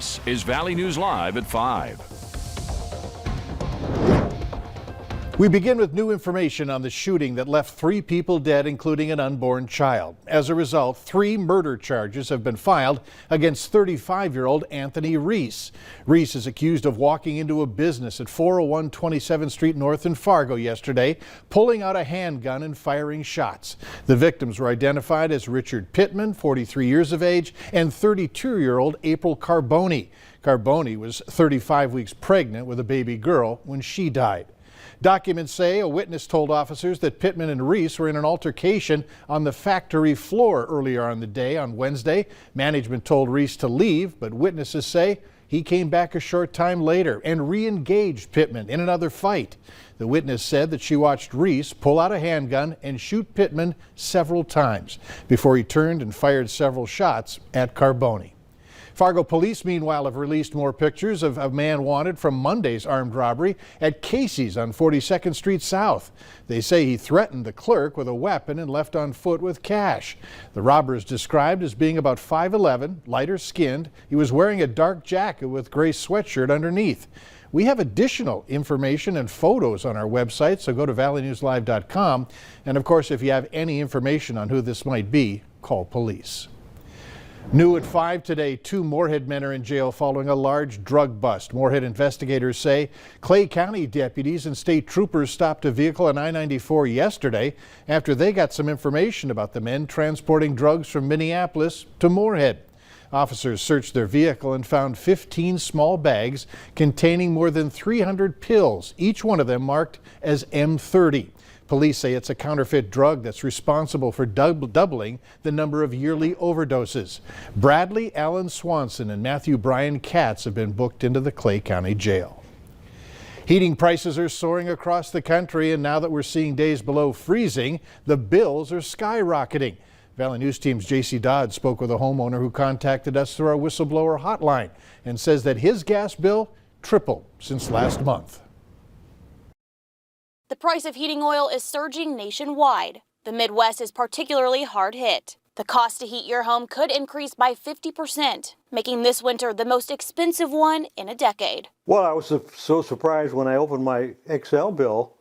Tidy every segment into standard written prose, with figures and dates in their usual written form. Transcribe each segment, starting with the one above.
This is Valley News Live at 5. We begin with new information on the shooting that left 3 people dead, including an unborn child. As a result, 3 murder charges have been filed against 35-year-old Anthony Reese. Reese is accused of walking into a business at 401 27th Street North in Fargo yesterday, pulling out a handgun and firing shots. The victims were identified as Richard Pittman, 43 years of age, and 32-year-old April Carboni. Carboni was 35 weeks pregnant with a baby girl when she died. Documents say a witness told officers that Pittman and Reese were in an altercation on the factory floor earlier on the day on Wednesday. Management told Reese to leave, but witnesses say he came back a short time later and re-engaged Pittman in another fight. The witness said that she watched Reese pull out a handgun and shoot Pittman several times before he turned and fired several shots at Carboni. Fargo police, meanwhile, have released more pictures of a man wanted from Monday's armed robbery at Casey's on 42nd Street South. They say he threatened the clerk with a weapon and left on foot with cash. The robber is described as being about 5'11", lighter skinned. He was wearing a dark jacket with gray sweatshirt underneath. We have additional information and photos on our website, so go to valleynewslive.com. And of course, if you have any information on who this might be, call police. New at 5 today, 2 Moorhead men are in jail following a large drug bust. Moorhead investigators say Clay County deputies and state troopers stopped a vehicle on I-94 yesterday after they got some information about the men transporting drugs from Minneapolis to Moorhead. Officers searched their vehicle and found 15 small bags containing more than 300 pills, each one of them marked as M30. Police say it's a counterfeit drug that's responsible for doubling the number of yearly overdoses. Bradley Allen Swanson and Matthew Brian Katz have been booked into the Clay County Jail. Heating prices are soaring across the country, and now that we're seeing days below freezing, the bills are skyrocketing. Valley News Team's J.C. Dodd spoke with a homeowner who contacted us through our whistleblower hotline and says that his gas bill tripled since last month. The price of heating oil is surging nationwide. The Midwest is particularly hard hit. The cost to heat your home could increase by 50%, making this winter the most expensive one in a decade. Well, I was so surprised when I opened my Excel bill.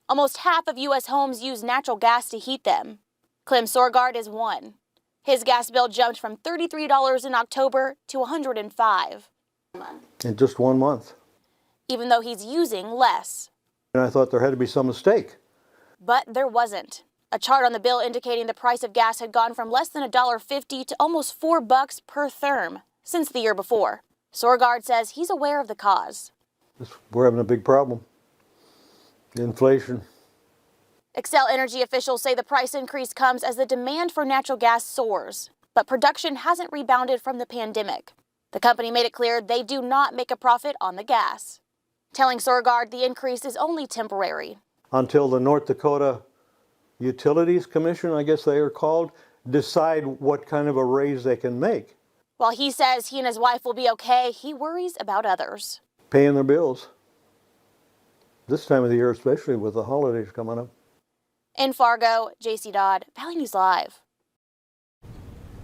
Almost half of U.S. homes use natural gas to heat them. Clem Sorgard is one. His gas bill jumped from $33 in October to $105. In just 1 month. Even though he's using less. And I thought there had to be some mistake. But there wasn't. A chart on the bill indicating the price of gas had gone from less than $1.50 to almost $4 per therm since the year before. Sorgard says he's aware of the cause. We're having a big problem. Inflation. Xcel Energy officials say the price increase comes as the demand for natural gas soars, but production hasn't rebounded from the pandemic. The company made it clear they do not make a profit on the gas, telling Sorgard the increase is only temporary. Until the North Dakota Utilities Commission, I guess they are called, decide what kind of a raise they can make. While he says he and his wife will be okay, he worries about others. Paying their bills. This time of the year, especially with the holidays coming up. In Fargo, J.C. Dodd, Valley News Live.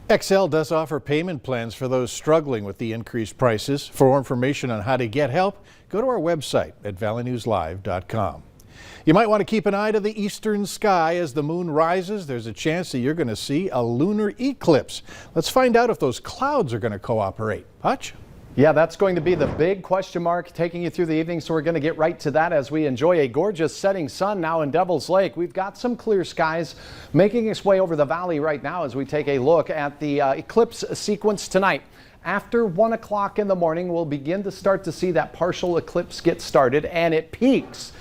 Xcel does offer payment plans for those struggling with the increased prices. For more information on how to get help, go to our website at valleynewslive.com. You might want to keep an eye to the eastern sky as the moon rises. There's a chance that you're going to see a lunar eclipse. Let's find out if those clouds are going to cooperate. Hutch? Yeah, that's going to be the big question mark taking you through the evening, so we're going to get right to that as we enjoy a gorgeous setting sun now in Devil's Lake. We've got some clear skies making its way over the valley right now as we take a look at the eclipse sequence tonight. After 1 o'clock in the morning, we'll begin to start to see that partial eclipse get started, and it peaks.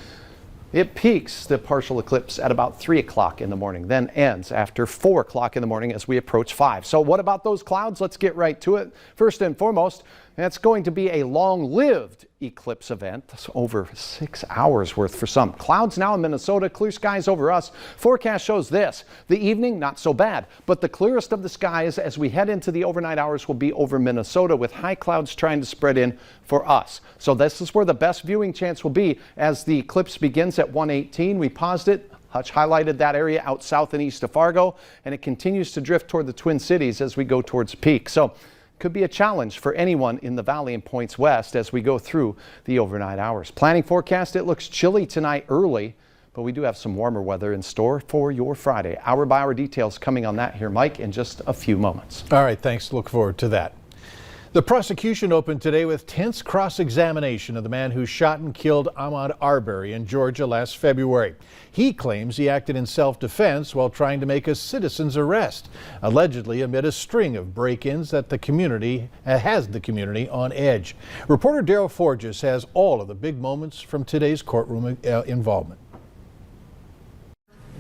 It peaks, the partial eclipse, at about 3 o'clock in the morning, then ends after 4 o'clock in the morning as we approach 5. So what about those clouds? Let's get right to it. First and foremost, it's going to be a long-lived eclipse event. That's over 6 hours worth for some. Clouds now in Minnesota, clear skies over us. Forecast shows this. The evening, not so bad, but the clearest of the skies as we head into the overnight hours will be over Minnesota, with high clouds trying to spread in for us. So this is where the best viewing chance will be as the eclipse begins at 1:18. We paused it. Hutch highlighted that area out south and east of Fargo, and it continues to drift toward the Twin Cities as we go towards peak. So could be a challenge for anyone in the valley and points west as we go through the overnight hours. Planning forecast, it looks chilly tonight early, but we do have some warmer weather in store for your Friday. Hour by hour details coming on that here, Mike, in just a few moments. All right, thanks. Look forward to that. The prosecution opened today with tense cross-examination of the man who shot and killed Ahmaud Arbery in Georgia last February. He claims he acted in self-defense while trying to make a citizen's arrest, allegedly amid a string of break-ins that has the community on edge. Reporter Daryl Forges has all of the big moments from today's courtroom involvement.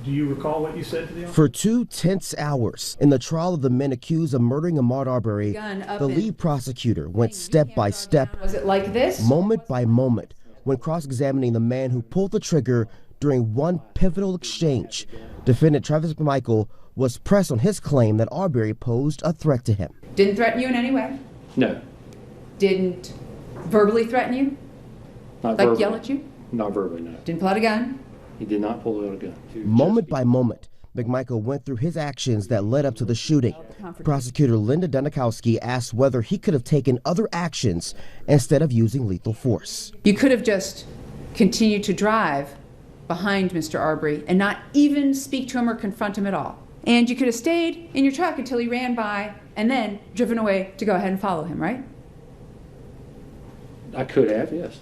Do you recall what you said to the officer? For 2 tense hours in the trial of the men accused of murdering Ahmaud Arbery, the lead prosecutor went step by step, was it like this? moment by moment, when cross-examining the man who pulled the trigger during one pivotal exchange. Defendant Travis McMichael was pressed on his claim that Arbery posed a threat to him. Didn't threaten you in any way? No, Didn't verbally threaten you? not Like verbally. yell at you? Not verbally, no. Didn't pull out a gun? He did not pull out a gun. Moment by moment, McMichael went through his actions that led up to the shooting. Prosecutor Linda Dunikowski asked whether he could have taken other actions instead of using lethal force. You could have just continued to drive behind Mr. Arbery and not even speak to him or confront him at all. And you could have stayed in your truck until he ran by and then driven away to go ahead and follow him, right? I could have, yes.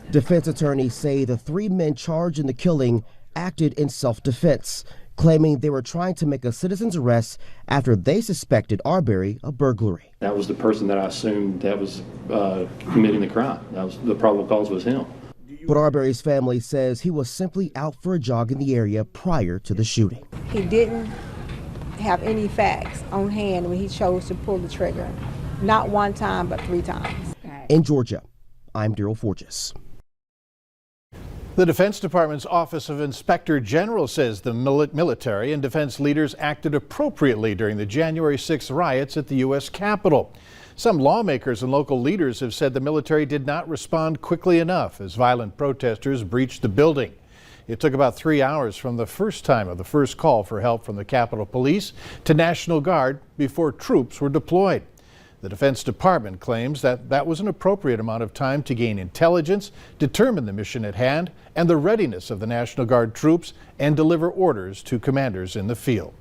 Defense attorneys say the 3 men charged in the killing acted in self-defense, claiming they were trying to make a citizen's arrest after they suspected Arbery of burglary. That was the person that I assumed that was committing the crime. That was the probable cause was him. But Arbery's family says he was simply out for a jog in the area prior to the shooting. He didn't have any facts on hand when he chose to pull the trigger. Not one time, but 3 times. In Georgia, I'm Daryl Forges. The Defense Department's Office of Inspector General says the military and defense leaders acted appropriately during the January 6th riots at the U.S. Capitol. Some lawmakers and local leaders have said the military did not respond quickly enough as violent protesters breached the building. It took about 3 hours from the first time of the first call for help from the Capitol Police to National Guard before troops were deployed. The Defense Department claims that that was an appropriate amount of time to gain intelligence, determine the mission at hand, and the readiness of the National Guard troops, and deliver orders to commanders in the field.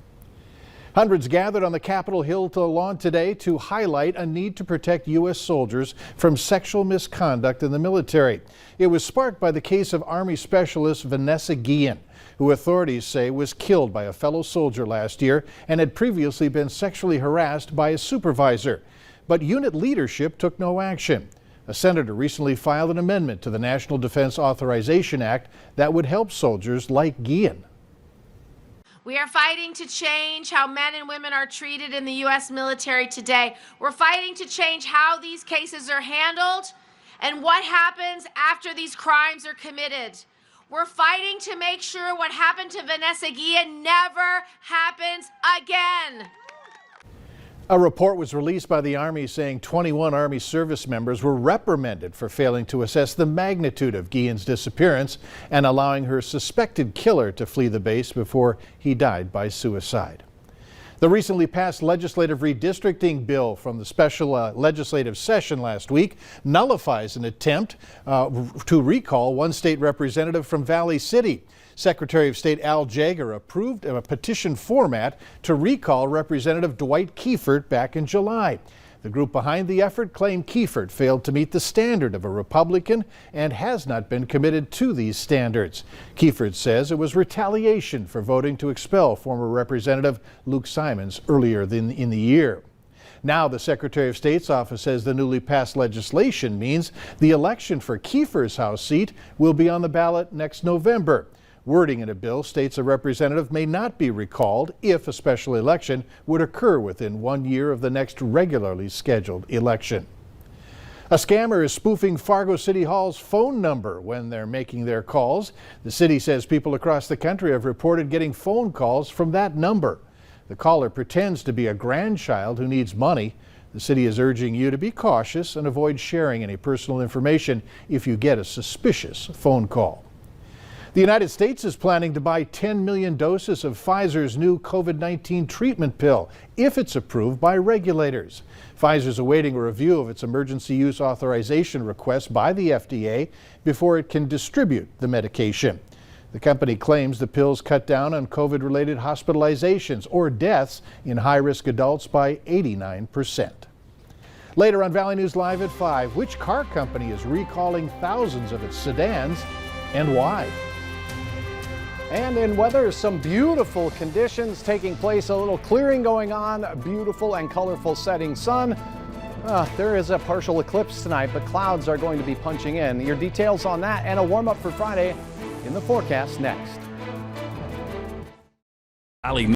Hundreds gathered on the Capitol Hill lawn today to highlight a need to protect U.S. soldiers from sexual misconduct in the military. It was sparked by the case of Army Specialist Vanessa Guillen, who authorities say was killed by a fellow soldier last year and had previously been sexually harassed by a supervisor. But unit leadership took no action. A senator recently filed an amendment to the National Defense Authorization Act that would help soldiers like Guillen. We are fighting to change how men and women are treated in the U.S. military today. We're fighting to change how these cases are handled and what happens after these crimes are committed. We're fighting to make sure what happened to Vanessa Guillen never happens again. A report was released by the Army saying 21 Army service members were reprimanded for failing to assess the magnitude of Guillen's disappearance and allowing her suspected killer to flee the base before he died by suicide. The recently passed legislative redistricting bill from the special legislative session last week nullifies an attempt to recall one state representative from Valley City. Secretary of State Al Jaeger approved a petition format to recall Representative Dwight Kiefert back in July. The group behind the effort claimed Kiefert failed to meet the standard of a Republican and has not been committed to these standards. Kiefert says it was retaliation for voting to expel former Representative Luke Simons earlier in the year. Now the Secretary of State's office says the newly passed legislation means the election for Kiefer's House seat will be on the ballot next November. Wording in a bill states a representative may not be recalled if a special election would occur within 1 year of the next regularly scheduled election. A scammer is spoofing Fargo City Hall's phone number when they're making their calls. The city says people across the country have reported getting phone calls from that number. The caller pretends to be a grandchild who needs money. The city is urging you to be cautious and avoid sharing any personal information if you get a suspicious phone call. The United States is planning to buy 10 million doses of Pfizer's new COVID-19 treatment pill if it's approved by regulators. Pfizer's awaiting a review of its emergency use authorization request by the FDA before it can distribute the medication. The company claims the pills cut down on COVID-related hospitalizations or deaths in high-risk adults by 89%. Later on Valley News Live at 5, which car company is recalling thousands of its sedans and why? And in weather, some beautiful conditions taking place, a little clearing going on, beautiful and colorful setting sun. There is a partial eclipse tonight, but clouds are going to be punching in. Your details on that and a warm up for Friday in the forecast next. Valley